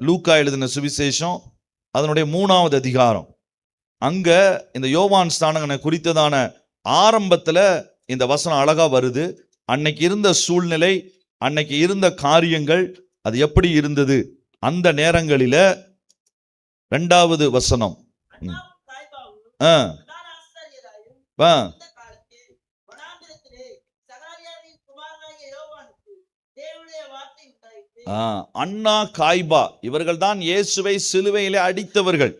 லூக்கா எழுதின சுவிசேஷம் அதனுடைய 3வது அதிகாரம். அங்க இந்த யோவான் ஸ்நானகனை குறித்ததான ஆரம்பத்துல இந்த வசனம் அழகா வருது. அன்னைக்கு இருந்த சூழ்நிலை, அன்னைக்கு இருந்த காரியங்கள், அது எப்படி இருந்தது அந்த நேரங்களில. 2வது வசனம். அண்ணா காய்பா இவர்கள் தான் இயேசுவை சிலுவையிலே அடித்தவர்கள்.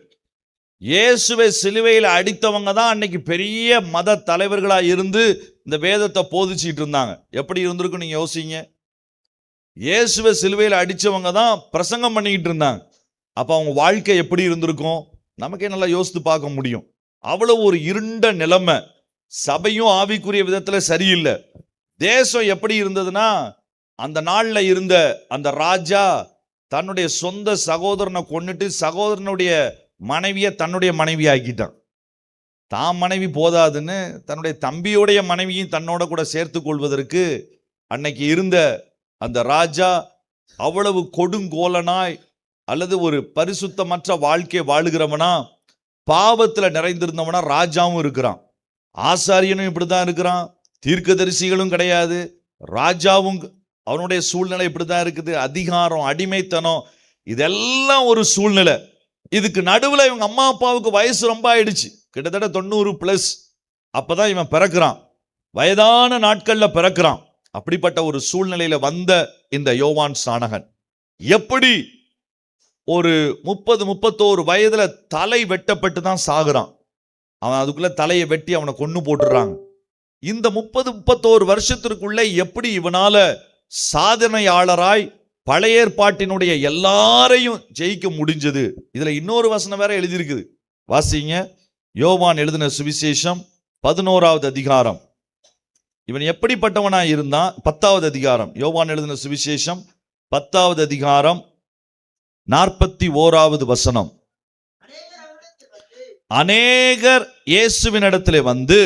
இயேசுவை சிலுவையில் அடித்தவங்க தான் அன்னைக்கு பெரிய மத தலைவர்களா இருந்து இந்த வேதத்தை போதிச்சிட்டு இருந்தாங்க. எப்படி இருந்திருக்கும் நீங்க யோசிங்க. இயேசுவை சிலுவையில் அடிச்சவங்க தான் பிரசங்கம் பண்ணிக்கிட்டு இருந்தாங்க. அப்ப அவங்க வாழ்க்கை எப்படி இருந்திருக்கும் நமக்கே நல்லா யோசித்து பார்க்க முடியும். அவ்வளவு ஒரு இருண்ட நிலைமை. சபையும் ஆவிக்குரிய விதத்துல சரியில்லை. தேசம் எப்படி இருந்ததுன்னா, அந்த நாள்ல இருந்த அந்த ராஜா தன்னுடைய சொந்த சகோதரனை கொன்னுட்டு சகோதரனுடைய மனைவியை தன்னுடைய மனைவி ஆக்கிட்டான். தான் மனைவி போதாதுன்னு தன்னுடைய தம்பியுடைய மனைவியும் தன்னோட கூட சேர்த்து கொள்வதற்கு அன்னைக்கு இருந்த அந்த ராஜா அவ்வளவு கொடுங்கோலனாய் அல்லது ஒரு பரிசுத்தமற்ற வாழ்க்கை வாழுகிறவனா, பாவத்துல நிறைந்திருந்தவனா ராஜாவும் இருக்கிறான், ஆசாரியனும் இப்படிதான் இருக்கிறான், தீர்க்கதரிசிகளும் கிடையாது, ராஜாவும் அவனுடைய சூழ்நிலை இப்படிதான் இருக்குது. அதிகாரம், அடிமைத்தனம், இதெல்லாம் ஒரு சூழ்நிலை. இதுக்கு நடுவில் இவங்க அம்மா அப்பாவுக்கு வயசு ரொம்ப ஆயிடுச்சு, கிட்டத்தட்ட 90+. அப்பதான் இவன் பிறக்கிறான், வயதான நாட்கள்ல பிறக்கிறான். அப்படிப்பட்ட ஒரு சூழ்நிலையில வந்த இந்த யோவான் ஸ்நானகன் எப்படி ஒரு 30-31 வயதுல தலை வெட்டப்பட்டு தான் சாகுறான். அவன் அதுக்குள்ள தலையை வெட்டி அவனை கொன்னு போட்டுறாங்க. இந்த 30-31 வருஷத்திற்குள்ள எப்படி இவனால சாதனையாளராய் பழைய ஏற்பாட்டினுடைய எல்லாரையும் ஜெயிக்க முடிஞ்சது? இதுல இன்னொரு வசனம் வேற எழுதியிருக்குது, வாசிங்க. யோவான் எழுதின சுவிசேஷம் 11வது அதிகாரம். இவன் எப்படிப்பட்டவனா இருந்தான்? 10வது அதிகாரம். யோவான் எழுதின சுவிசேஷம் 10வது அதிகாரம் 41வது வசனம். அநேகர் இயேசுவின் இடத்திலே வந்து,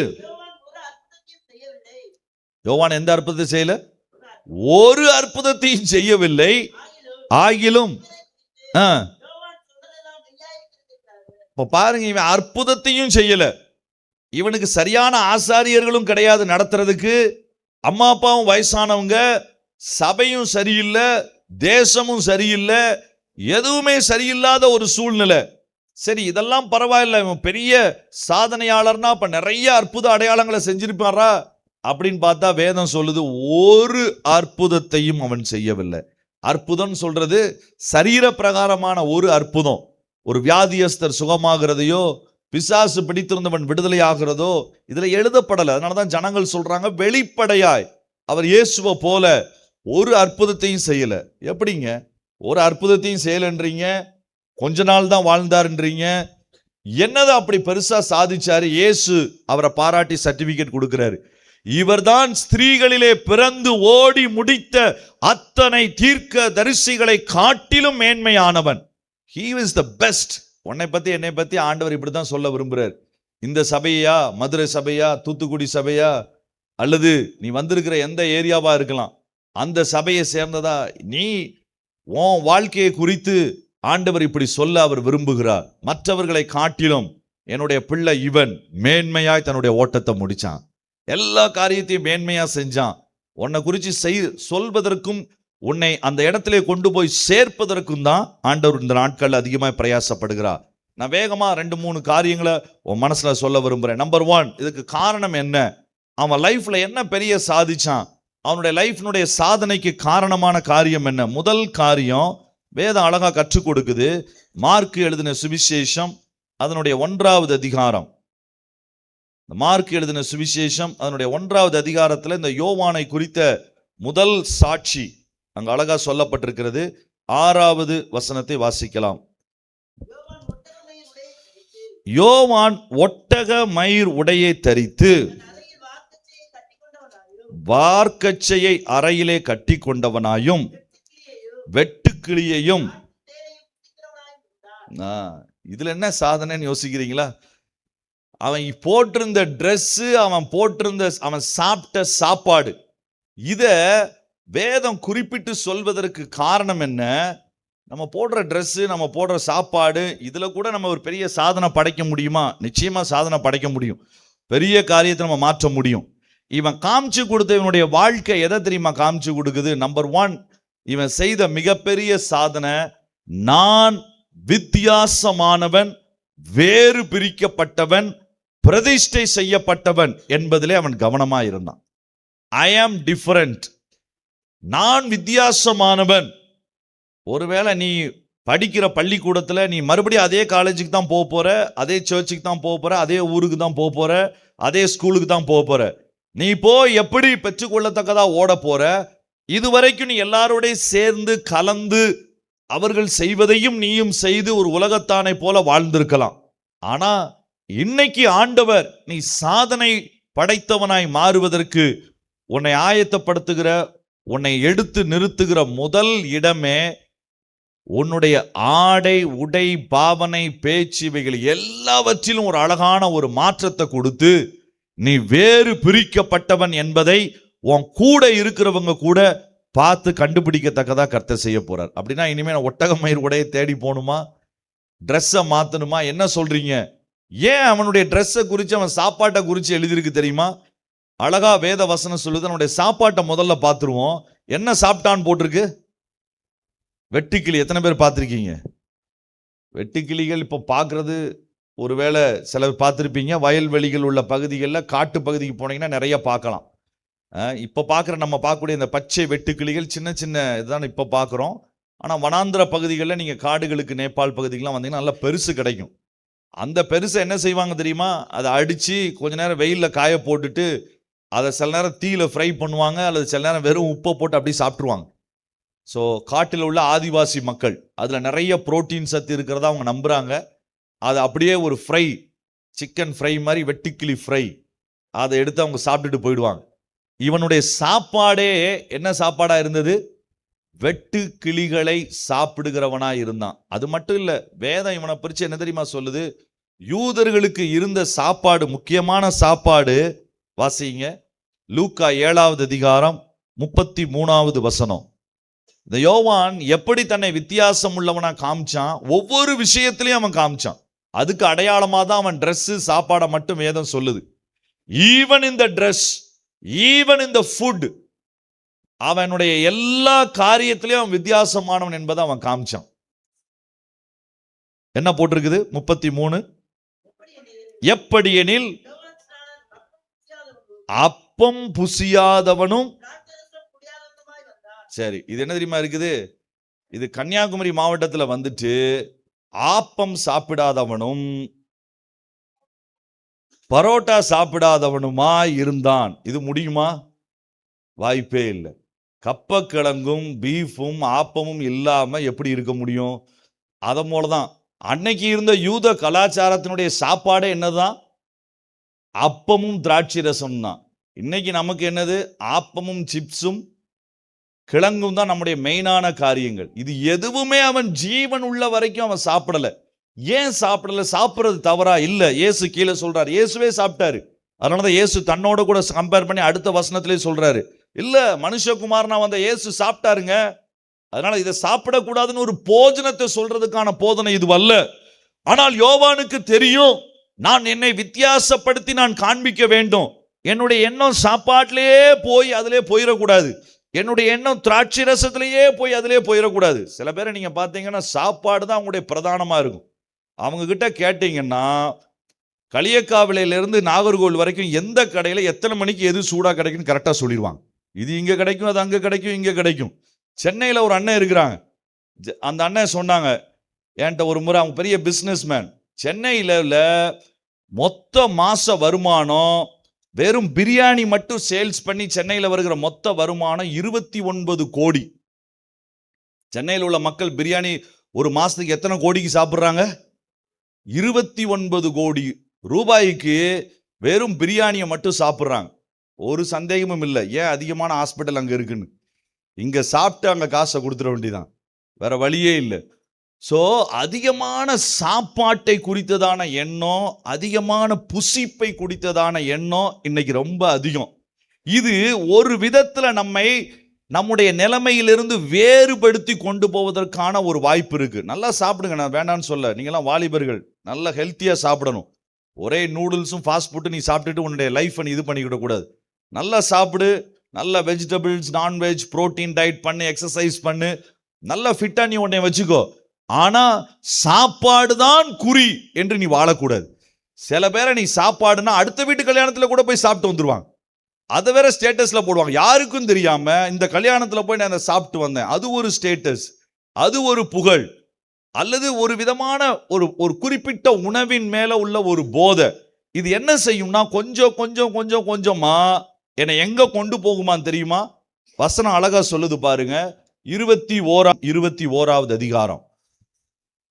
யோவான் எந்த அற்புதத்தை செய்யல? ஒரு அற்புதத்தையும் செய்யவில்லை. ஆகிலும் பாருங்க, இவன் அற்புதத்தையும் செய்யல. இவனுக்கு சரியான ஆசாரியர்களும் கிடையாது நடத்துறதுக்கு. அம்மா அப்பாவும் வயசானவங்க, சபையும் சரியில்லை, தேசமும் சரியில்லை, எதுவுமே சரியில்லாத ஒரு சூழ்நிலை. சரி, இதெல்லாம் பரவாயில்ல, இவன் பெரிய சாதனையாளர்னா அப்ப நிறைய அற்புத அடையாளங்களை செஞ்சிருப்பாரா அப்படின்னு பார்த்தா வேதம் சொல்லுது ஒரு அற்புதத்தையும் அவன் செய்யவில்லை. அற்புதம் சொல்றது சரீர பிரகாரமான ஒரு அற்புதம், ஒரு வியாதியஸ்தர் சுகமாகிறதையோ பிசாசு பிடித்திருந்தவன் விடுதலை ஆகிறதோ இதுல எழுதப்படலை. அதனாலதான் ஜனங்கள் சொல்றாங்க வெளிப்படையாய் அவர் இயேசுவை போல ஒரு அற்புதத்தையும் செய்யல. எப்படிங்க ஒரு அற்புதத்தையும் செய்யலன்றீங்க? கொஞ்ச நாள் தான் வாழ்ந்தாருன்றீங்க. என்னதான் அப்படி பெருசா சாதிச்சாரு? இயேசு அவரை பாராட்டி சர்டிபிகேட் கொடுக்கிறாரு. இவர்தான் ஸ்திரீகளிலே பிறந்து ஓடி முடித்த அத்தனை தீர்க்க தரிசிகளை காட்டிலும் மேன்மையானவன். He is the best. உன்னை பத்தி என்னை பத்தி ஆண்டவர் இப்படிதான் சொல்ல விரும்புறார். இந்த சபையா, மதுரை சபையா, தூத்துக்குடி சபையா, அல்லது நீ வந்திருக்கிற எந்த ஏரியாவா இருக்கலாம், அந்த சபையை சேர்ந்ததா, நீ உன் வாழ்க்கையை குறித்து ஆண்டவர் இப்படி சொல்ல அவர் விரும்புகிறார். மற்றவர்களை காட்டிலும் என்னுடைய பிள்ளை இவன் மேன்மையாய் தன்னுடைய ஓட்டத்தை முடிச்சான், எல்லா காரியத்தையும் மேன்மையா செஞ்சான். உன்னை குறித்து சொல்வதற்கும் உன்னை அந்த இடத்திலே கொண்டு போய் சேர்ப்பதற்கும் தான் ஆண்டவர் இந்த நாட்கள் அதிகமாக பிரயாசப்படுகிறார். நான் வேகமா 2-3 காரியங்களை உன் மனசுல சொல்ல விரும்புறேன். நம்பர் 1, இதுக்கு காரணம் என்ன? அவன் லைஃப்ல என்ன பெரிய சாதிச்சான்? அவனுடைய லைஃப்னுடைய சாதனைக்கு காரணமான காரியம் என்ன? முதல் காரியம் வேதம் அழகா கற்றுக் கொடுக்குது. மார்க் எழுதின சுவிசேஷம் அதனுடைய 1வது அதிகாரம். மார்க் எழுதின சுவிசேஷம் அதனுடைய 1வது அதிகாரத்துல இந்த யோவானை குறித்த முதல் சாட்சி அங்க அழகா சொல்லப்பட்டிருக்கிறது. 6வது வசனத்தை வாசிக்கலாம். யோவான் ஒட்டக மயிர் உடையை தரித்து வார்க்கச்சையை அறையிலே கட்டி கொண்டவனாயும் வெட்டுக்கிளியையும். இதுல என்ன சாதனைன்னு யோசிக்கிறீங்களா? அவன் போட்டிருந்த ட்ரெஸ், அவன் சாப்பிட்ட சாப்பாடு, இத வேதம் குறிப்பிட்டு சொல்வதற்கு காரணம் என்ன? நம்ம போடுற ட்ரெஸ்ஸு, நம்ம போடுற சாப்பாடு, இதில் கூட நம்ம ஒரு பெரிய சாதனை படைக்க முடியுமா? நிச்சயமாக சாதனை படைக்க முடியும். பெரிய காரியத்தை நம்ம மாற்ற முடியும். இவன் காமிச்சு கொடுத்த இவனுடைய வாழ்க்கை எதை தெரியுமா காமிச்சு கொடுக்குது? நம்பர் 1, இவன் செய்த மிகப்பெரிய சாதனை, நான் வித்தியாசமானவன், வேறு பிரிக்கப்பட்டவன், பிரதிஷ்டை செய்யப்பட்டவன் என்பதிலே அவன் கவனமா இருந்தான். ஐ ஆம் டிஃபரண்ட், நான் வித்தியாசமானவன். ஒருவேளை நீ படிக்கிற பள்ளிக்கூடத்தில் நீ மறுபடியும் அதே காலேஜுக்கு தான் போக போற, அதே சர்ச்சுக்கு தான் போக போற, அதே ஊருக்கு தான் போக போற, அதே ஸ்கூலுக்கு தான் போக போற. நீ போய் எப்படி பெற்றுக்கொள்ளத்தக்கதா ஓட போற? இதுவரைக்கும் நீ எல்லாரோடய சேர்ந்து கலந்து அவர்கள் செய்வதையும் நீயும் செய்து ஒரு உலகத்தானை போல வாழ்ந்திருக்கலாம். ஆனா இன்னைக்கு ஆண்டவர் நீ சாதனை படைத்தவனாய் மாறுவதற்கு உன்னை ஆயத்தப்படுத்துகிற, உன்னை எடுத்து நிறுத்துகிற முதல் இடமே உன்னுடைய ஆடை, உடை, பாவனை, பேச்சு, இவைகள் எல்லாவற்றிலும் ஒரு அழகான ஒரு மாற்றத்தை கொடுத்து நீ வேறு பிரிக்கப்பட்டவன் என்பதை உன் கூட இருக்கிறவங்க கூட பார்த்து கண்டுபிடிக்கத்தக்கதா கர்த்தர் செய்ய போறார். அப்படின்னா இனிமே நான் ஒட்டகமயிர் உடையை தேடி போகணுமா? ட்ரெஸ்ஸை மாத்தணுமா? என்ன சொல்றீங்க? ஏன் அவனுடைய ட்ரெஸ்ஸை குறித்து, அவன் சாப்பாட்டை குறித்து எழுதியிருக்கு தெரியுமா? அழகா வேத வசனம் சொல்லுது. அவனுடைய சாப்பாட்டை முதல்ல பார்த்துருவோம். என்ன சாப்பிட்டான்னு போட்டிருக்கு? வெட்டுக்கிளி. எத்தனை பேர் பார்த்துருக்கீங்க வெட்டுக்கிளிகள்? இப்போ பார்க்குறது ஒருவேளை சிலர் பார்த்துருப்பீங்க. வயல்வெளிகள் உள்ள பகுதிகளில், காட்டு பகுதிக்கு போனீங்கன்னா நிறைய பார்க்கலாம். இப்போ பார்க்குற நம்ம பார்க்கக்கூடிய இந்த பச்சை வெட்டுக்கிளிகள் சின்ன சின்ன இதுதான் இப்போ பார்க்குறோம். ஆனால் வனாந்திர பகுதிகளில், நீங்கள் காடுகளுக்கு, நேபாள் பகுதிக்கெலாம் வந்தீங்கன்னா நல்லா பெருசு கிடைக்கும். அந்த பெருசை என்ன செய்வாங்க தெரியுமா? அதை அடித்து கொஞ்ச நேரம் வெயிலில் காய போட்டுட்டு அதை சில நேரம் தீயில ஃப்ரை பண்ணுவாங்க, அல்லது சில நேரம் வெறும் உப்பை போட்டு அப்படியே சாப்பிட்ருவாங்க. ஸோ காட்டில் உள்ள ஆதிவாசி மக்கள் அதில் நிறைய புரோட்டீன் சத்து இருக்கிறதா அவங்க நம்புகிறாங்க. அதை அப்படியே ஒரு ஃப்ரை, சிக்கன் ஃப்ரை மாதிரி, வெட்டுக்கிளி ஃப்ரை, அதை எடுத்து அவங்க சாப்பிட்டுட்டு போயிடுவாங்க. இவனுடைய சாப்பாடே என்ன சாப்பாடா இருந்தது? வெட்டு கிளிகளை சாப்பிடுகிறவனா இருந்தான். அது மட்டும் இல்ல, வேதம் இவனை பிரிச்சு என்ன தெரியுமா சொல்லுது? யூதர்களுக்கு இருந்த சாப்பாடு, முக்கியமான சாப்பாடு, வாசிங்க லூக்கா 7வது அதிகாரம் 33வது வசனம். இந்த யோவான் எப்படி தன்னை வித்தியாசம் உள்ளவனா காமிச்சான்? ஒவ்வொரு விஷயத்திலையும் அவன் காமிச்சான். அதுக்கு அடையாளமா தான் அவன் ட்ரெஸ், சாப்பாடை மட்டும் வேதம் சொல்லுது. Even in the dress, even in the food, அவனுடைய எல்லா காரியத்திலையும் அவன் வித்தியாசமானவன் என்பதை அவன் காமிச்சான். என்ன போட்டிருக்குது? 33, எப்படியெனில் அப்பம் புசியாதவனும். சரி, இது என்ன தெரியுமா இருக்குது? இது கன்னியாகுமரி மாவட்டத்தில் வந்துட்டு ஆப்பம் சாப்பிடாதவனும் பரோட்டா சாப்பிடாதவனுமா இருந்தான். இது முடியுமா? வாய்ப்பே இல்லை. கப்பக்கிழங்கும் பீஃபும் ஆப்பமும் இல்லாம எப்படி இருக்க முடியும்? அதை போலதான் அன்னைக்கு இருந்த யூத கலாச்சாரத்தினுடைய சாப்பாடே என்னதான்? அப்பமும் திராட்சை ரசம் தான். இன்னைக்கு நமக்கு என்னது? ஆப்பமும் சிப்ஸும் கிழங்கும் தான் நம்முடைய மெயினான காரியங்கள். இது எதுவுமே அவன் ஜீவன் உள்ள வரைக்கும் அவன் சாப்பிடல. ஏன் சாப்பிடல? சாப்பிட்றது தவறா? இல்ல. இயேசு கீழே சொல்றாரு, இயேசுவே சாப்பிட்டாரு. அதனாலதான் இயேசு தன்னோட கூட கம்பேர் பண்ணி அடுத்த வசனத்திலே சொல்றாரு, இல்ல மனுஷகுமாரனா வந்த இயேசு சாப்பிட்டாருங்க, அதனால இதை சாப்பிடக்கூடாதுன்னு ஒரு போஜனத்தை சொல்றதுக்கான போதனை இது அல்ல. ஆனால் யோவானுக்கு தெரியும், நான் என்னை வித்தியாசப்படுத்தி நான் காண்பிக்க வேண்டும். என்னுடைய எண்ணம் சாப்பாட்டிலேயே போய் அதிலே போயிடக்கூடாது. என்னுடைய எண்ணம் திராட்சை ரசத்திலேயே போய் அதிலே போயிடக்கூடாது. சில பேரை நீங்க பார்த்தீங்கன்னா சாப்பாடு தான் அவங்களுடைய பிரதானமா இருக்கும். அவங்க கிட்ட கேட்டீங்கன்னா களியக்காவிலையிலிருந்து நாகர்கோவில் வரைக்கும் எந்த கடையில் எத்தனை மணிக்கு எது சூடாக கிடைக்குன்னு கரெக்டாக சொல்லிடுவாங்க. இது இங்கே கிடைக்கும், அது அங்கே கிடைக்கும், இங்கே கிடைக்கும். சென்னையில் ஒரு அண்ணன் இருக்கிறாங்க. அந்த அண்ணன் சொன்னாங்க என்கிட்ட ஒரு முறை, அவங்க பெரிய பிஸ்னஸ் மேன். சென்னையில் மொத்த மாச வருமானம், வெறும் பிரியாணி மட்டும் சேல்ஸ் பண்ணி சென்னையில் வருகிற மொத்த வருமானம் 29 கோடி. சென்னையில் உள்ள மக்கள் பிரியாணி ஒரு மாசத்துக்கு எத்தனை கோடிக்கு சாப்பிட்றாங்க? 29 கோடி ரூபாய்க்கு வெறும் பிரியாணியை மட்டும் சாப்பிட்றாங்க. ஒரு சந்தேகமும் இல்லை, ஏன் அதிகமான ஹாஸ்பிட்டல் அங்கே இருக்குன்னு. இங்கே சாப்பிட்டு அங்கே காசை கொடுத்துட வேண்டியதான், வேற வழியே இல்லை. ஸோ அதிகமான சாப்பாட்டை குறித்ததான எண்ணம், அதிகமான புசிப்பை குறித்ததான எண்ணம் இன்னைக்கு ரொம்ப அதிகம். இது ஒரு விதத்தில் நம்மை நம்முடைய நிலைமையிலிருந்து வேறுபடுத்தி கொண்டு போவதற்கான ஒரு வாய்ப்பு இருக்கு. நல்லா சாப்பிடுங்க, நான் வேண்டான்னு சொல்ல. நீங்களாம் வாலிபர்கள், நல்ல ஹெல்த்தியா சாப்பிடணும். ஒரே நூடுல்ஸும் ஃபாஸ்ட் ஃபுட்டு நீ சாப்பிட்டுட்டு உன்னுடைய லைஃப்பை நீ இது பண்ணிக்கிட கூடாது. நல்லா சாப்பிடு, நல்ல வெஜிடபிள்ஸ், நான்வெஜ், புரோட்டீன் டயட் பண்ணு, எக்ஸசைஸ் பண்ணு, நல்ல ஃபிட்டா நீ உன்னை வச்சுக்கோ. ஆனா சாப்பாடு தான் குறி என்று நீ வாழக்கூடாது. சில பேரை நீ சாப்பாடுனா அடுத்த வீட்டு கல்யாணத்துல கூட போய் சாப்பிட்டு வந்துருவாங்க. அதை வேற ஸ்டேட்டஸ்ல போடுவாங்க, யாருக்கும் தெரியாம இந்த கல்யாணத்துல போய் நான் சாப்பிட்டு வந்தேன். அது ஒரு ஸ்டேட்டஸ், அது ஒரு புகழ், அல்லது ஒரு விதமான ஒரு குறிப்பிட்ட உணவின் மேல உள்ள ஒரு போதை. இது என்ன செய்யும்னா கொஞ்சம் கொஞ்சம் கொஞ்சம் கொஞ்சமா என்னை எங்க கொண்டு போகுமான்னு தெரியுமா? வசனம் அழகா சொல்லுது பாருங்க. 21வது அதிகாரம்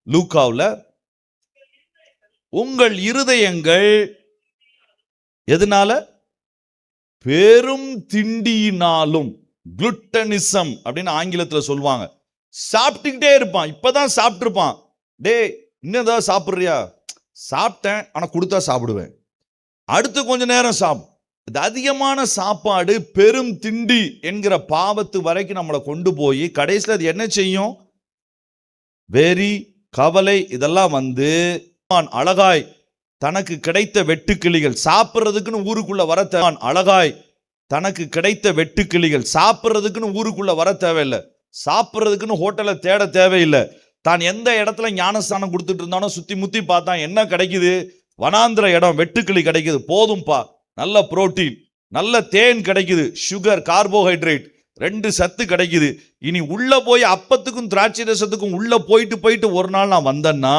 லூக்காவுல, உங்கள் இருதயங்கள் எதனால? பெரும் திண்டியினாலும், குளுட்டனிசம் அப்படின்னு ஆங்கிலத்தில் சொல்லுவாங்க. சாப்பிட்டுக்கிட்டே இருப்பான், இப்பதான் சாப்பிட்டு இருப்பான். டே இன்னும் ஏதாவது சாப்பிட்றியா? சாப்பிட்டேன், ஆனா கொடுத்தா சாப்பிடுவேன். அடுத்து கொஞ்ச நேரம் இது அதிகமான சாப்பாடு பெரும் திண்டி என்கிற பாவத்து வரைக்கும் நம்மளை கொண்டு போய் கடைசியில் அது என்ன செய்யும்? வெறி, கவலை, இதெல்லாம் வந்து அழகாய் தனக்கு கிடைத்த வெட்டுக்கிளிகள் சாப்பிட்றதுக்குன்னு ஊருக்குள்ள வர தேவை. அழகாய் தனக்கு கிடைத்த வெட்டுக்கிளிகள் சாப்பிட்றதுக்குன்னு ஊருக்குள்ள வர தேவையில்லை, சாப்பிட்றதுக்குன்னு ஹோட்டலை தேட தேவையில்லை. தான் எந்த இடத்துல ஞானஸ்தானம் கொடுத்துட்டு இருந்தானோ சுத்தி முத்தி பார்த்தான், என்ன கிடைக்குது? வனாந்திர இடம், வெட்டுக்கிளி கிடைக்குது, போதும்பா. நல்ல புரோட்டீன், நல்ல தேன் கிடைக்குது, சுகர், கார்போஹைட்ரேட், 2 சத்து கிடைக்குது. இனி உள்ள போய் அப்பத்துக்கும் திராட்சை ரசத்துக்கும் உள்ள போயிட்டு ஒரு நாள் நான் வந்தேன்னா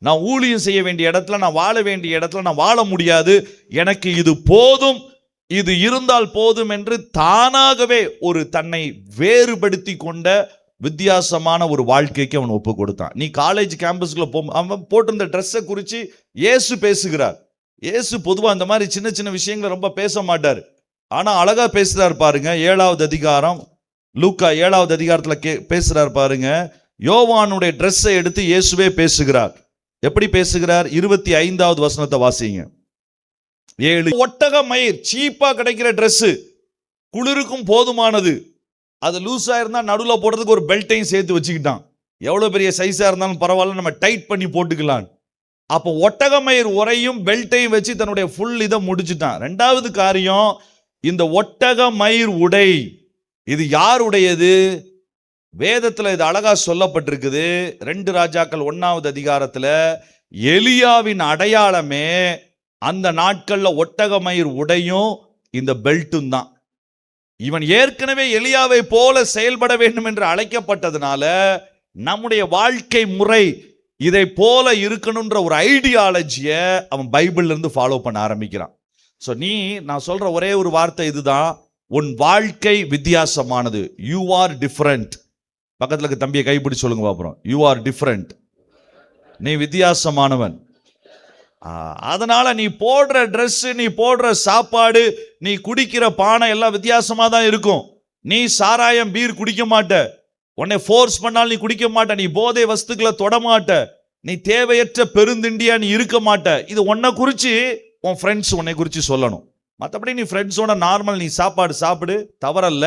நான் ஊழியம் செய்ய வேண்டிய இடத்துல, நான் வாழ வேண்டிய இடத்துல நான் வாழ முடியாது. எனக்கு இது போதும், இது இருந்தால் போதும் என்று தானாகவே ஒரு தன்னை வேறுபடுத்தி கொண்ட வித்தியாசமான ஒரு வாழ்க்கைக்கு அவன் ஒப்பு கொடுத்தான். நீ காலேஜ் கேம்பஸ்குள்ள அவன் போட்டிருந்த ட்ரெஸ்ஸை குறித்து இயேசு பேசுகிறார். இயேசு பொதுவாக அந்த மாதிரி சின்ன சின்ன விஷயங்களை ரொம்ப பேச மாட்டார், ஆனா அழகா பேசுறாரு பாருங்க. 7வது அதிகாரம் லூக்கா 7வது அதிகாரத்துல பேசுறாரு பாருங்க. யோவானுடைய ட்ரெஸ்ஸை எடுத்து இயேசுவே பேசுகிறார். எப்படி பேசுகிறார்? 25வது வசனத்தை வாசிங்க. 7. ஒட்டக மயிர், சீப்பா கிடைக்கிற ட்ரெஸ், குளிருக்கும் போதுமானது. அது லூஸா இருந்தா நடுவில் போடுறதுக்கு ஒரு பெல்ட்டையும் சேர்த்து வச்சுக்கிட்டான். எவ்வளவு பெரிய சைஸா இருந்தாலும் பரவாயில்ல, நம்ம டைட் பண்ணி போட்டுக்கலாம். அப்போ ஒட்டகமயிர் உரையும் பெல்ட்டையும் வச்சு தன்னுடைய ஃபுல் இதை முடிச்சுட்டான். 2வது காரியம், இந்த ஒட்டகமயிர் உடை இது யாருடையது? வேதத்துல இது அழகா சொல்லப்பட்டிருக்குது. 2 ராஜாக்கள் 1வது அதிகாரத்துல எலியாவின் அடையாளமே அந்த நாட்கள்ல ஒட்டகமயிர் உடையும் இந்த பெல்ட்டும் தான். இவன் ஏற்கனவே எலியாவை போல செயல்பட வேண்டும் என்று அழைக்கப்பட்டதுனால நம்முடைய வாழ்க்கை முறை இதை போல இருக்கணும்ன்ற ஒரு ஐடியாலஜியை அவன் பைபிள்ல இருந்து ஃபாலோ பண்ண ஆரம்பிக்கிறான். ஸோ நான் சொல்ற ஒரே ஒரு வார்த்தை இதுதான், உன் வாழ்க்கை வித்தியாசமானது. You are different. பக்கத்துல இருக்க தம்பியை கைப்பிடி சொல்லுங்க பாப்போம். யூ ஆர் டிஃபரெண்ட், நீ வித்தியாசமானவன். அதனால நீ போடுற ட்ரெஸ், நீ போடுற சாப்பாடு, நீ குடிக்கிற பானை எல்லாம் வித்தியாசமா தான் இருக்கும். நீ சாராயம், பீர் குடிக்க மாட்ட, உன்னை ஃபோர்ஸ் பண்ணால் நீ குடிக்க மாட்ட, நீ போதை வஸ்துக்களை தொட மாட்ட, நீ தேவையற்ற பெருந்திண்டியா நீ இருக்க மாட்ட. இது உன்னை குறிச்சு உன் ஃப்ரெண்ட்ஸ் உன்னை குறிச்சு சொல்லணும். மற்றபடி நீ ஃப்ரெண்ட்ஸோட நார்மல் நீ சாப்பாடு சாப்பிடு, தவறல்ல.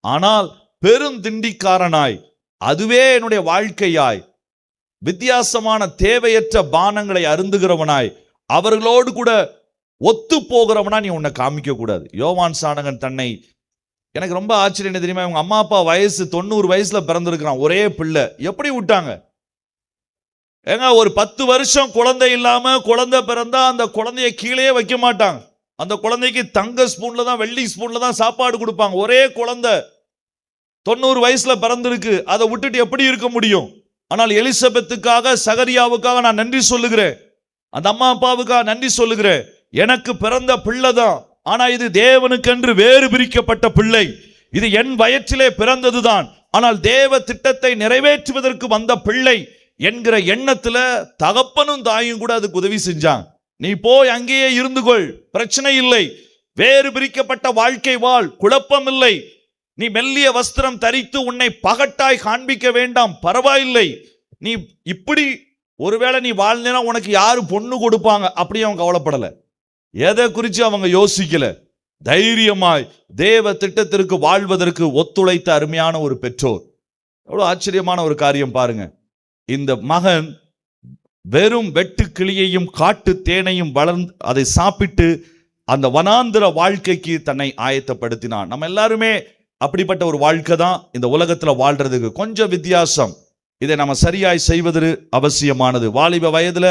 ஆனால் பெருந்திண்டிக்காரனாய், அதுவே என்னுடைய வாழ்க்கையாய், வித்தியாசமான தேவையற்ற பானங்களை அருந்துகிறவனாய், அவர்களோடு கூட ஒத்து போகிறவனா நீ உன்னை காமிக்க கூடாது. யோவான் சாணகன் தன்னை, எனக்கு ரொம்ப ஆச்சரியம் என்ன தெரியுமா, இவங்க அம்மா அப்பா வயசு 90 வயசுல பிறந்திருக்கிறான், ஒரே பிள்ளை, எப்படி விட்டாங்க? ஏங்க ஒரு 10 வருஷம் குழந்தை இல்லாம குழந்தை பிறந்தா அந்த குழந்தைய கீழே வைக்க மாட்டாங்க. அந்த குழந்தைக்கு தங்க ஸ்பூன்ல தான், வெள்ளி ஸ்பூன்ல தான் சாப்பாடு கொடுப்பாங்க. ஒரே குழந்தை 90 வயசுல பிறந்திருக்கு, அதை விட்டுட்டு எப்படி இருக்க முடியும்? ஆனால் எலிசபெத்துக்காக, சகரியாவுக்காக நான் நன்றி சொல்லுகிறேன், அந்த அம்மா அப்பாவுக்காக நன்றி சொல்லுகிறேன். எனக்கு பிறந்த பிள்ளை தான், ஆனா இது தேவனுக்கென்று வேறு பிரிக்கப்பட்ட பிள்ளை, இது என் வயிற்றிலே பிறந்ததுதான், ஆனால் தேவ திட்டத்தை நிறைவேற்றுவதற்கு வந்த பிள்ளை என்கிற எண்ணத்துல தகப்பனும் தாயும் கூட அதுக்கு உதவி செஞ்சாங்க. நீ போய் அங்கேயே இருந்து கொள், பிரச்சனை இல்லை, வேறு பிரிக்கப்பட்ட வாழ்க்கை வாழ், குழப்பம் இல்லை. நீ மெல்லிய வஸ்திரம் தரித்து உன்னை பகட்டாய் காண்பிக்க வேண்டாம், பரவாயில்லை. நீ இப்படி ஒருவேளை நீ வாழ்ந்தேனா உனக்கு யாரு பொண்ணு கொடுப்பாங்க, அப்படி அவன் கவலைப்படல. எதை குறித்து அவங்க யோசிக்கல. தைரியமாய் தேவ திட்டத்திற்கு வாழ்வதற்கு ஒத்துழைத்த அருமையான ஒரு பெற்றோர். எவ்வளவு ஆச்சரியமான ஒரு காரியம் பாருங்க. இந்த மகன் வெறும் வெட்டு கிளியையும் காட்டு தேனையும் வளர்ந்து அதை சாப்பிட்டு அந்த வனாந்திர வாழ்க்கைக்கு தன்னை ஆயத்தப்படுத்தினான். நம்ம எல்லாருமே அப்படிப்பட்ட ஒரு வாழ்க்கை தான் இந்த உலகத்துல வாழ்றதுக்கு. கொஞ்சம் வித்தியாசம். இதை நம்ம சரியாய் செய்வது அவசியமானது. வாலிப வயதுல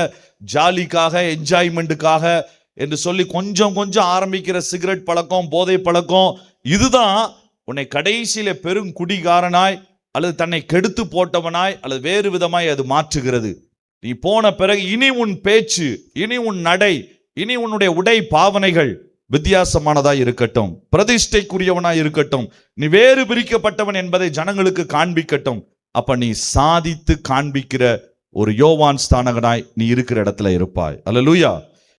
ஜாலிக்காக, என்ஜாய்மெண்ட்டுக்காக என்று சொல்லி கொஞ்சம் கொஞ்சம் ஆரம்பிக்கிற சிகரெட் பழக்கம், போதை பழக்கம், இதுதான் உன்னை கடைசியில பெரும் குடிகாரனாய் அல்லது தன்னை கெடுத்து போட்டவனாய் அல்லது வேறு விதமாய் அது மாற்றுகிறது. நீ போன பிறகு இனி உன் பேச்சு, இனி உன் நடை, இனி உன்னுடைய உடை பாவனைகள் வித்தியாசமானதாய் இருக்கட்டும், பிரதிஷ்டைக்குரியவனாய் இருக்கட்டும், நீ வேறு பிரிக்கப்பட்டவன் என்பதை ஜனங்களுக்கு காண்பிக்கட்டும். அப்ப நீ சாதித்து காண்பிக்கிற ஒரு யோவான் ஸ்தானகனாய் நீ இருக்கிற இடத்துல இருப்பாய். அல்லேலூயா.